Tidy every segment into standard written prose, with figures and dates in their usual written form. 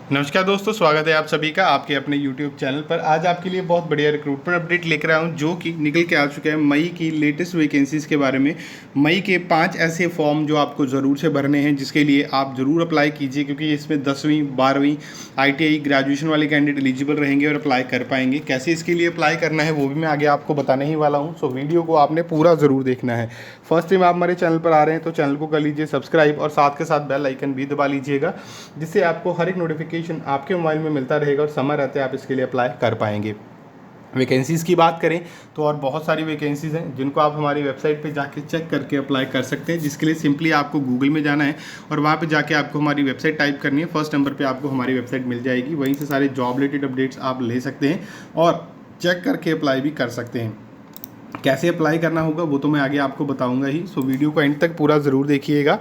नमस्कार दोस्तों, स्वागत है आप सभी का आपके अपने YouTube चैनल पर। आज आपके लिए बहुत बढ़िया रिक्रूटमेंट अपडेट लेकर आया हूँ जो कि निकल के आ चुका है मई की लेटेस्ट वैकेंसीज़ के बारे में। मई के 5 ऐसे फॉर्म जो आपको ज़रूर से भरने हैं, जिसके लिए आप ज़रूर अप्लाई कीजिए, क्योंकि इसमें 10वीं 12वीं ITI ग्रेजुएशन वाले कैंडिडेट एलिजिबल रहेंगे और अप्लाई कर पाएंगे। कैसे इसके लिए अप्लाई करना है वो भी मैं आगे आपको बताने ही वाला हूँ। सो वीडियो को आपने पूरा ज़रूर देखना है। फर्स्ट टाइम आप हमारे चैनल पर आ रहे हैं तो चैनल को कर लीजिए सब्सक्राइब और साथ के साथ बेल आइकन भी दबा लीजिएगा, जिससे आपको हर एक नोटिफिकेशन आपके मोबाइल में मिलता रहेगा और समय रहते आप इसके लिए अप्लाई कर पाएंगे। वैकेंसीज़ की बात करें तो और बहुत सारी वैकेंसीज़ हैं जिनको आप हमारी वेबसाइट पे जाके चेक करके अप्लाई कर सकते हैं, जिसके लिए सिंपली आपको गूगल में जाना है और वहाँ पे जाके आपको हमारी वेबसाइट टाइप करनी है। फर्स्ट नंबर पे आपको हमारी वेबसाइट मिल जाएगी, वहीं से सारे जॉब रिलेटेड अपडेट्स आप ले सकते हैं और चेक करके अप्लाई भी कर सकते हैं। कैसे अप्लाई करना होगा वो तो मैं आगे आपको बताऊँगा ही। सो वीडियो को एंड तक पूरा ज़रूर देखिएगा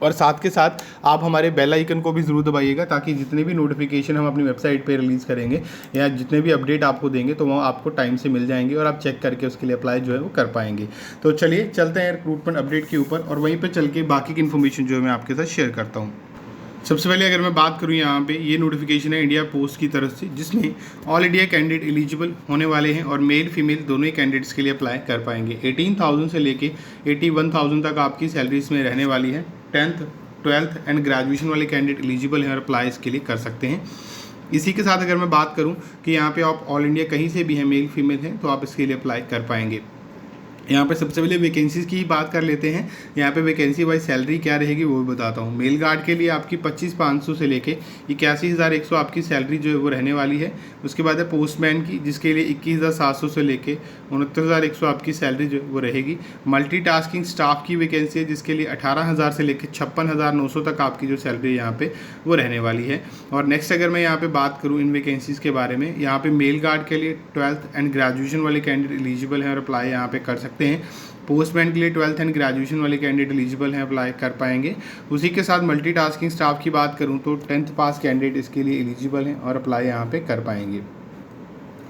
और साथ के साथ आप हमारे बेल आइकन को भी ज़रूर दबाइएगा, ताकि जितने भी नोटिफिकेशन हम अपनी वेबसाइट पे रिलीज़ करेंगे या जितने भी अपडेट आपको देंगे तो वो आपको टाइम से मिल जाएंगे और आप चेक करके उसके लिए अप्लाई जो है वो कर पाएंगे। तो चलिए चलते हैं रिक्रूटमेंट अपडेट के ऊपर और वहीं पर चल के बाकी की इन्फॉर्मेशन जो है मैं आपके साथ शेयर करता हूँ। सबसे पहले अगर मैं बात करूं, यहाँ पे ये नोटिफिकेशन है इंडिया पोस्ट की तरफ से, जिसमें ऑल इंडिया कैंडिडेट एलिजिबल होने वाले हैं और मेल फीमेल दोनों ही कैंडिडेट्स के लिए अप्लाई कर पाएंगे। 18,000 से लेके 81,000 तक आपकी सैलरी इसमें रहने वाली है। 10th 12th एंड ग्रेजुएशन वाले कैंडिडेट एलिजिबल हैं और अप्लाई इसके लिए कर सकते हैं। इसी के साथ अगर मैं बात करूँ कि यहाँ पे आप ऑल इंडिया कहीं से भी हैं, मेल फीमेल हैं, तो आप इसके लिए अप्लाई कर पाएंगे। यहाँ पे सबसे पहले वैकेंसीज़ की बात कर लेते हैं। यहाँ पे वैकेंसी वाइज सैलरी क्या रहेगी वो भी बताता हूँ। मेल गार्ड के लिए आपकी 25,500 से लेके 81,100 आपकी सैलरी जो है वो रहने वाली है। उसके बाद है पोस्टमैन की, जिसके लिए 21,700 से लेके 69,100 आपकी सैलरी जो है वो रहेगी। मल्टीटास्किंग स्टाफ की वैकेंसी है, जिसके लिए 18,000 से लेकर 56,900 तक आपकी जो सैलरी यहाँ पे वो रहने वाली है। और नेक्स्ट अगर मैं यहाँ पे बात करूँ इन वैकेंसीज़ के बारे में, यहाँ पे मेल गार्ड के लिए 12th एंड ग्रेजुएशन वाले कैंडिडेट एलिजिबल हैं और अप्लाई यहाँ पे कर सकते हैं। पोस्टमैन के लिए 12th एंड ग्रेजुएशन वाले कैंडिडेट एलिजिबल हैं, अप्लाई कर पाएंगे। उसी के साथ मल्टीटास्किंग स्टाफ की बात करूं तो 10th पास कैंडिडेट इसके लिए एलिजिबल हैं और अप्लाई यहां पे कर पाएंगे।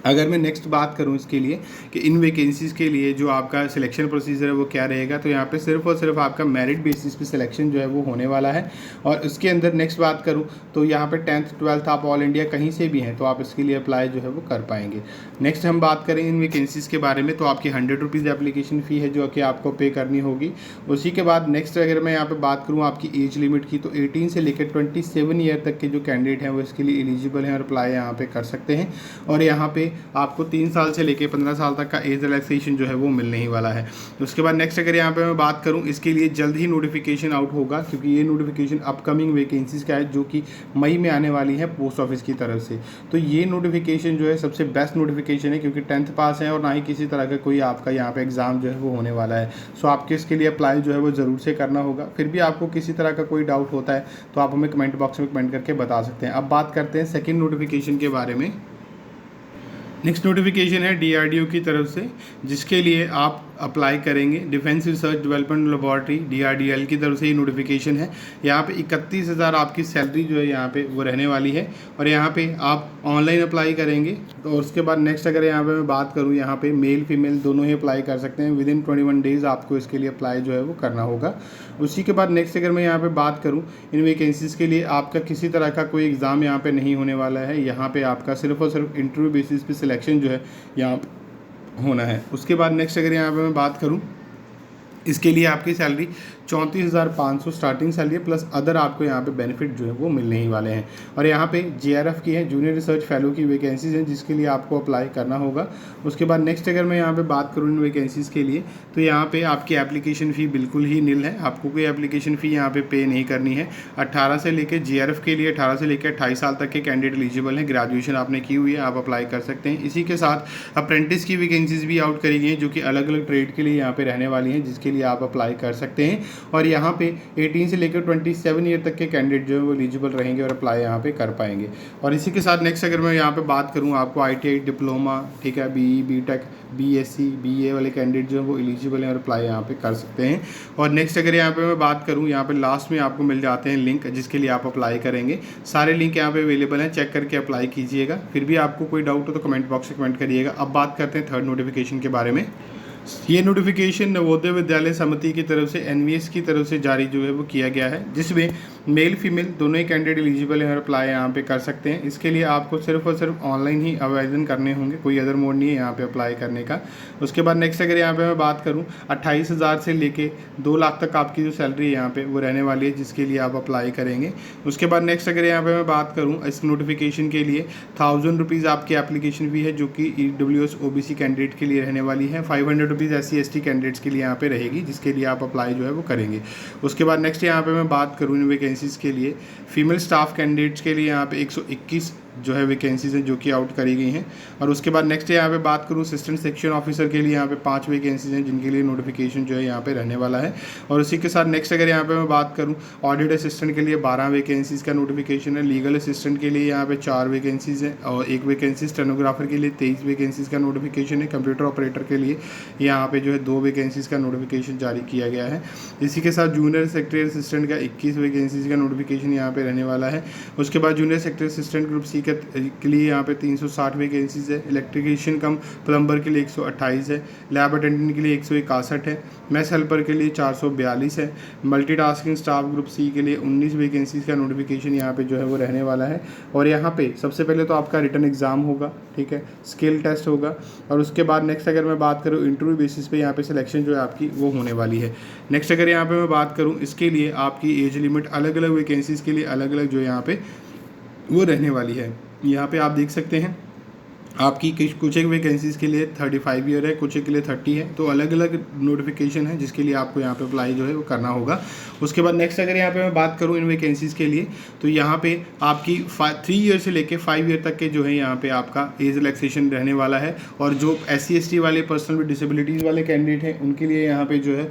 अगर मैं नेक्स्ट बात करूं इसके लिए कि इन वैकेंसीज़ के लिए जो आपका सिलेक्शन प्रोसीजर है वो क्या रहेगा, तो यहाँ पे सिर्फ और सिर्फ आपका मेरिट बेसिस पे सिलेक्शन जो है वो होने वाला है। और उसके अंदर नेक्स्ट बात करूं तो यहाँ पे 10th 12th आप ऑल इंडिया कहीं से भी हैं तो आप इसके लिए अप्लाई जो है वो कर पाएंगे। नेक्स्ट हम बात करें इन वैकेंसीज़ के बारे में, तो आपकी 100 रुपीज़ एप्लीकेशन फ़ी है जो कि आपको पे करनी होगी। उसी के बाद नेक्स्ट अगर मैं यहाँ पर बात करूँ आपकी एज लिमिट की, तो 18 से लेकर 27 ईयर तक के जो कैंडिडेट हैं वो इसके लिए एलिजिबल हैं और अप्लाई यहाँ पर कर सकते हैं। और यहाँ पे आपको 3 साल से लेके 15 साल तक का एज रिलैक्सेशन जो है वो मिलने ही वाला है। उसके बाद नेक्स्ट अगर यहाँ पे मैं बात करूँ, इसके लिए जल्द ही नोटिफिकेशन आउट होगा, क्योंकि ये नोटिफिकेशन अपकमिंग वैकेंसीज़ का है जो कि मई में आने वाली है पोस्ट ऑफिस की तरफ से। तो ये नोटिफिकेशन जो है सबसे बेस्ट नोटिफिकेशन है, क्योंकि 10th पास है और ना ही किसी तरह का कोई आपका यहाँ पर एग्ज़ाम जो है वो होने वाला है। सो आपके इसके लिए अप्लाई जो है वो ज़रूर से करना होगा। फिर भी आपको किसी तरह का कोई डाउट होता है तो आप हमें कमेंट बॉक्स में कमेंट करके बता सकते हैं। अब बात करते हैं सेकेंड नोटिफिकेशन के बारे में। नेक्स्ट नोटिफिकेशन है DRDO की तरफ से, जिसके लिए आप अप्लाई करेंगे। Defence research development laboratory DRDL की तरफ से ये नोटिफिकेशन है। यहाँ पे 31,000 आपकी सैलरी जो है यहाँ पे वो रहने वाली है और यहाँ पे आप ऑनलाइन अप्लाई करेंगे। तो उसके बाद नेक्स्ट अगर यहाँ पे मैं बात करूँ, यहाँ पे मेल फीमेल दोनों ही अप्लाई कर सकते हैं। विदिन 21 डेज़ आपको इसके लिए अप्लाई जो है वो करना होगा। उसी के बाद नेक्स्ट अगर मैं यहाँ पर बात करूँ, इन वैकेंसीज़ के लिए आपका किसी तरह का कोई एग्ज़ाम यहाँ पर नहीं होने वाला है। यहाँ पर आपका सिर्फ और सिर्फ इंटरव्यू बेसिस पे सिलेक्शन जो है यहाँ होना है। उसके बाद नेक्स्ट अगर यहाँ पे मैं बात करूँ, इसके लिए आपकी सैलरी 34,500 स्टार्टिंग सैलरी है, प्लस अदर आपको यहाँ पे बेनिफिट जो है वो मिलने ही वाले हैं। और यहाँ पे JRF की है, जूनियर रिसर्च फेलो की वैकेंसीज़ हैं, जिसके लिए आपको अप्लाई करना होगा। उसके बाद नेक्स्ट अगर मैं यहाँ पे बात करूँ इन वैकेंसीज़ के लिए, तो यहाँ पे आपकी एप्लीकेशन फ़ी बिल्कुल ही निल है। आपको कोई एप्लीकेशन फ़ी यहाँ पे नहीं करनी है। 18 से लेकर JRF के लिए 18 से लेकर 28 साल तक के कैंडिडेट एलिजिबल हैं। ग्रेजुएशन आपने की हुई है, आप अप्लाई कर सकते हैं। इसी के साथ अप्रेंटिस की वैकेंसीज़ भी आउट करी गई हैं, जो कि अलग अलग ट्रेड के लिए यहाँ पे रहने वाली हैं, जिसके लिए आप अप्लाई कर सकते हैं। और यहाँ पे 18 से लेकर 27 ईयर तक के कैंडिडेट जो है वो एलिजिबल रहेंगे और अप्लाई यहाँ पे कर पाएंगे। और इसी के साथ नेक्स्ट अगर मैं यहाँ पे बात करूँ, आपको ITI डिप्लोमा, ठीक है, BE BTech BSc BA वाले कैंडिडेट जो है वो एलिजिबल हैं और अप्लाई यहाँ पे कर सकते हैं। और नेक्स्ट अगर यहाँ पे मैं बात करूँ, यहाँ पे लास्ट में आपको मिल जाते हैं लिंक, जिसके लिए आप अप्लाई करेंगे। सारे लिंक यहाँ पे अवेलेबल हैं, चेक करके अप्लाई कीजिएगा। फिर भी आपको कोई डाउट हो तो कमेंट बॉक्स में कमेंट करिएगा। अब बात करते हैं थर्ड नोटिफिकेशन के बारे में। ये नोटिफिकेशन नवोदय विद्यालय समिति की तरफ से NVS की तरफ से जारी जो है वो किया गया है, जिसमें मेल फीमेल दोनों ही कैंडिडेट एलिजिबल हैं और अप्लाई यहाँ पे कर सकते हैं। इसके लिए आपको सिर्फ और सिर्फ ऑनलाइन ही आवेदन करने होंगे, कोई अदर मोड नहीं है यहाँ पे अप्लाई करने का। उसके बाद नेक्स्ट अगर यहाँ पे मैं बात करूँ 28,000 से लेके 2 लाख तक आपकी जो सैलरी है यहाँ पे वो रहने वाली है, जिसके लिए आप अप्लाई करेंगे। उसके बाद नेक्स्ट अगर यहाँ पे मैं बात करूँ इस नोटिफिकेशन के लिए 1000 रुपीज़ आपकी एप्लीकेशन फी है, जो कि EWS OBC कैंडिडेट के लिए रहने वाली है। 500 रुपीज़ SC ST कैंडिडेट्स के लिए यहाँ पे रहेगी, जिसके लिए आप अप्लाई जो है वो करेंगे। उसके बाद नेक्स्ट यहाँ पे मैं बात करूँ इन वैकेंसीज़ के लिए, फीमेल स्टाफ कैंडिडेट्स के लिए यहाँ पे 121 जो है वैकेंसीज़ हैं जो कि आउट करी गई हैं। और उसके बाद नेक्स्ट यहाँ पे बात करूँ असिस्टेंट सेक्शन ऑफिसर के लिए यहाँ पे 5 वैकेंसीज़ हैं, जिनके लिए नोटिफिकेशन जो है यहाँ पे रहने वाला है। और उसी के साथ नेक्स्ट अगर यहाँ पे मैं बात करूँ ऑडिट असिस्टेंट के लिए 12 वैकेंसीज़ का नोटिफिकेशन है। लीगल असिस्टेंट के लिए यहाँ पे 4 वैकेंसीज़ हैं और 1 वैकेंसी स्टेनोग्राफर के लिए 23 वैकेंसीज़ का नोटिफिकेशन है। कंप्यूटर ऑपरेटर के लिए यहाँ पे जो है 2 वैकेंसीज़ का नोटिफिकेशन जारी किया गया है। इसी के साथ जूनियर सेक्रेटरी असिस्टेंट का 21 वैकेंसीज़ का नोटिफिकेशन यहाँ पे रहने वाला है। उसके बाद junior secretary assistant group C के लिए यहाँ पे 360 वैकेंसीज़ है। इलेक्ट्रिशियन कम प्लम्बर के लिए 128 है। लैब अटेंडेंट के लिए 161 है। मैस हेल्पर के लिए 442 है। मल्टीटास्किंग स्टाफ ग्रुप सी के लिए 19 वैकेंसीज़ का नोटिफिकेशन यहाँ पे जो है वो रहने वाला है। और यहाँ पे सबसे पहले तो आपका रिटन एग्ज़ाम होगा, ठीक है, स्किल टेस्ट होगा। और उसके बाद नेक्स्ट अगर मैं बात करूँ इंटरव्यू बेसिस पे यहाँ पे सिलेक्शन जो है आपकी वो होने वाली है। नेक्स्ट अगर यहाँ पे मैं बात करूँ इसके लिए आपकी एज लिमिट अलग अलग वैकेंसीज़ के लिए अलग अलग जो यहाँ पे वो रहने वाली है। यहाँ पे आप देख सकते हैं आपकी कुछ एक वैकेंसीज़ के लिए 35 ईयर है, कुछ एक के लिए 30 है, तो अलग अलग नोटिफिकेशन है जिसके लिए आपको यहाँ पे अप्लाई जो है वो करना होगा। उसके बाद नेक्स्ट अगर यहाँ पे मैं बात करूँ इन वैकेंसीज़ के लिए, तो यहाँ पे आपकी 3 ईयर से लेके 5 ईयर तक के जो है यहाँ पे आपका एज रिलैक्सेशन रहने वाला है। और जो SC ST वाले पर्सन विद डिसेबिलिटीज़ वाले कैंडिडेट हैं उनके लिए यहाँ पे जो है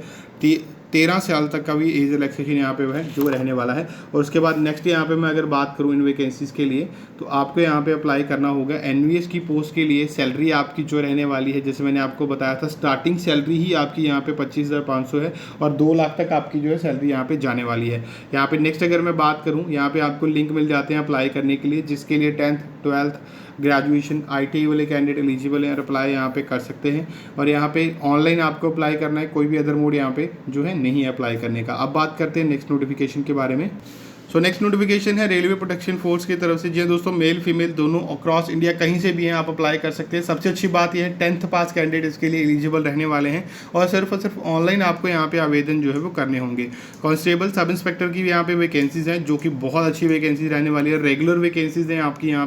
13 साल तक का भी एज रिलैक्सेशन यहाँ पे है जो रहने वाला है। और उसके बाद नेक्स्ट यहाँ पे मैं अगर बात करूँ इन वैकेंसीज़ के लिए, तो आपको यहाँ पे अप्लाई करना होगा। NVS की पोस्ट के लिए सैलरी आपकी जो रहने वाली है, जैसे मैंने आपको बताया था, स्टार्टिंग सैलरी ही आपकी यहाँ पे 25,500 है और 2 लाख तक आपकी जो है सैलरी यहाँ पे जाने वाली है। यहाँ पे नेक्स्ट अगर मैं बात करूँ, यहाँ पे आपको लिंक मिल जाते हैं अप्लाई करने के लिए, जिसके लिए 10th 12th ग्रेजुएशन ITI वाले कैंडिडेट एलिजिबल हैं और अप्लाई यहाँ पे कर सकते हैं। और यहाँ पे ऑनलाइन आपको अप्लाई करना है, कोई भी अदर मोड यहाँ पे जो है नहीं है अप्लाई करने का। अब बात करते हैं नेक्स्ट नोटिफिकेशन के बारे में। सो नेक्स्ट नोटिफिकेशन है रेलवे प्रोटेक्शन फोर्स की तरफ से। जी दोस्तों, मेल फीमेल दोनों अक्रॉस इंडिया कहीं से भी हैं आप अप्लाई कर सकते हैं। सबसे अच्छी बात यह है 10th पास कैंडिडेट इसके लिए एलिजिबल रहने वाले हैं और सिर्फ ऑनलाइन आपको यहाँ पे आवेदन जो है वो करने होंगे। कांस्टेबल सब इंस्पेक्टर की भी यहाँ पे वैकेंसीज हैं जो कि बहुत अच्छी वैकेंसीज रहने वाली है। रेगुलर वैकेंसीज हैं आपकी यहाँ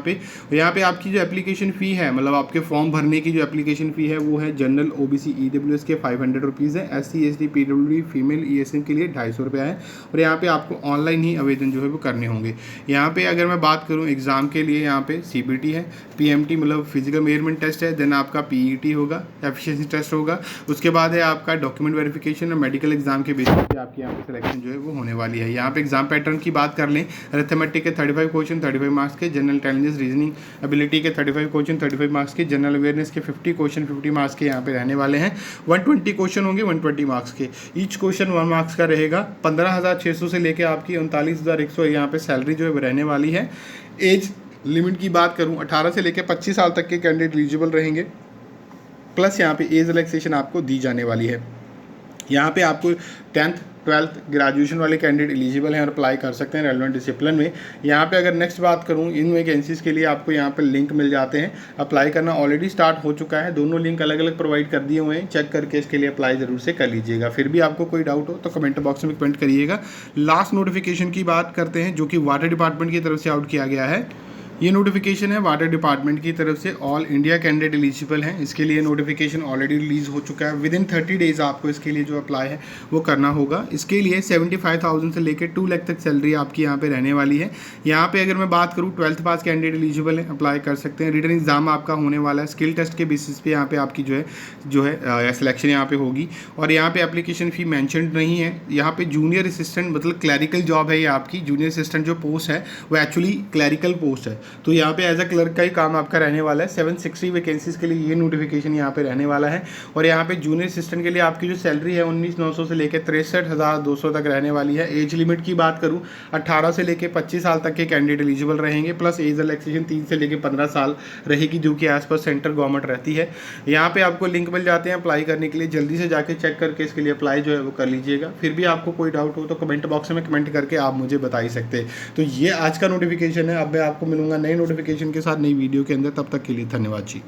पे आपकी जो एप्लीकेशन फ़ी है, मतलब आपके फॉर्म भरने की जो एप्लीकेशन फ़ी है वो है जनरल OBC EWS के 500 रुपीज़ है। SC ST PWD female ESM के लिए 250 रुपया है। और यहाँ पे आपको ऑनलाइन ही आवेदन जो है वो करने होंगे। यहाँ पे अगर मैं बात करूँ एग्ज़ाम के लिए, यहाँ पे CBT है, PMT मतलब फिजिकल मेजरमेंट टेस्ट है, देन आपका PET होगा, एफिशिएंसी टेस्ट होगा, उसके बाद है आपका डॉक्यूमेंट वेरिफिकेशन और मेडिकल एग्जाम के बेसिस पे आपकी यहाँ पे सिलेक्शन जो है वो होने वाली है। यहाँ पे एग्जाम पैटर्न की बात कर लें, अरिथमेटिक के 35 क्वेश्चन 35 मार्क्स के, जनरल इंटेलिजेंस रीजनिंग एबिलिटी के 35 क्वेश्चन 35 मार्क्स के, जनरल अवेयरनेस के 50 क्वेश्चन 50 मार्क्स के यहाँ पे रहने वाले हैं। 120 क्वेश्चन होंगे 120 मार्क्स के, ईच क्वेश्चन 1 मार्क्स का रहेगा। 15,600 से लेकर आपकी 39,100 यहाँ पे सैलरी जो है रहने वाली है। एज लिमिट की बात करूं 18 से लेकर 25 साल तक के कैंडिडेट एलिजिबल रहेंगे, प्लस यहाँ पे एज रिलैक्सेशन आपको दी जाने वाली है। यहाँ पे आपको 10th 12th ग्रेजुएशन वाले कैंडिडेट एलिजिबल हैं और अप्लाई कर सकते हैं रेलेवेंट डिसिप्लिन में। यहाँ पे अगर नेक्स्ट बात करूँ इन वैकेंसीज़ के लिए आपको यहाँ पे लिंक मिल जाते हैं। अप्लाई करना ऑलरेडी स्टार्ट हो चुका है, दोनों लिंक अलग अलग प्रोवाइड कर दिए हुए हैं, चेक करके इसके लिए अप्लाई ज़रूर से कर लीजिएगा। फिर भी आपको कोई डाउट हो तो कमेंट बॉक्स में कमेंट करिएगा। लास्ट नोटिफिकेशन की बात करते हैं जो कि वाटर डिपार्टमेंट की तरफ से आउट किया गया है। ये नोटिफिकेशन है वाटर डिपार्टमेंट की तरफ से, ऑल इंडिया कैंडिडेट एलिजिबल हैं। इसके लिए नोटिफिकेशन ऑलरेडी रिलीज़ हो चुका है। विदिन 30 डेज़ आपको इसके लिए जो अप्लाई है वो करना होगा। इसके लिए 75,000 से लेकर 2 लाख तक सैलरी आपकी यहाँ पे रहने वाली है। यहाँ पे अगर मैं बात करूँ 12th पास कैंडिडेट एलिजिबल है, अप्लाई कर सकते हैं। रिटन एग्जाम आपका होने वाला है, स्किल टेस्ट के बेसिस पे यहाँ पे आपकी जो है सिलेक्शन यहाँ पे होगी। और यहाँ पे एप्लीकेशन फ़ी मैंशनड नहीं है। यहाँ पे जूनियर असिस्टेंट मतलब क्लैरिकल जॉब है, ये आपकी जूनियर असिस्टेंट जो पोस्ट है वो एक्चुअली क्लैरिकल पोस्ट है। तो यहाँ पे एज अ क्लर्क का ही काम आपका रहने वाला है। 760 वैकेंसीज़ के लिए ये नोटिफिकेशन यहाँ पे रहने वाला है। और यहाँ पे जूनियर असिस्टेंट के लिए आपकी जो सैलरी है 19,900 से लेकर 63,200 तक रहने वाली है। एज लिमिट की बात करूँ 18 से लेकर 25 साल तक के कैंडिडेट एलिजिबल रहेंगे, प्लस एज रिलैक्सेशन 3 से लेकर 15 साल रहेगी, जो कि एज पर सेंट्रल गवर्नमेंट रहती है। यहाँ पे आपको लिंक मिल जाते हैं अप्लाई करने के लिए, जल्दी से जाके चेक करके इसके लिए अप्लाई जो है वो कर लीजिएगा। फिर भी आपको कोई डाउट हो तो कमेंट बॉक्स में कमेंट करके आप मुझे बता ही सकते हैं। तो ये आज का नोटिफिकेशन है। अब मैं आपको मिलूंगा नए नोटिफिकेशन के साथ नई वीडियो के अंदर। तब तक के लिए धन्यवाद जी।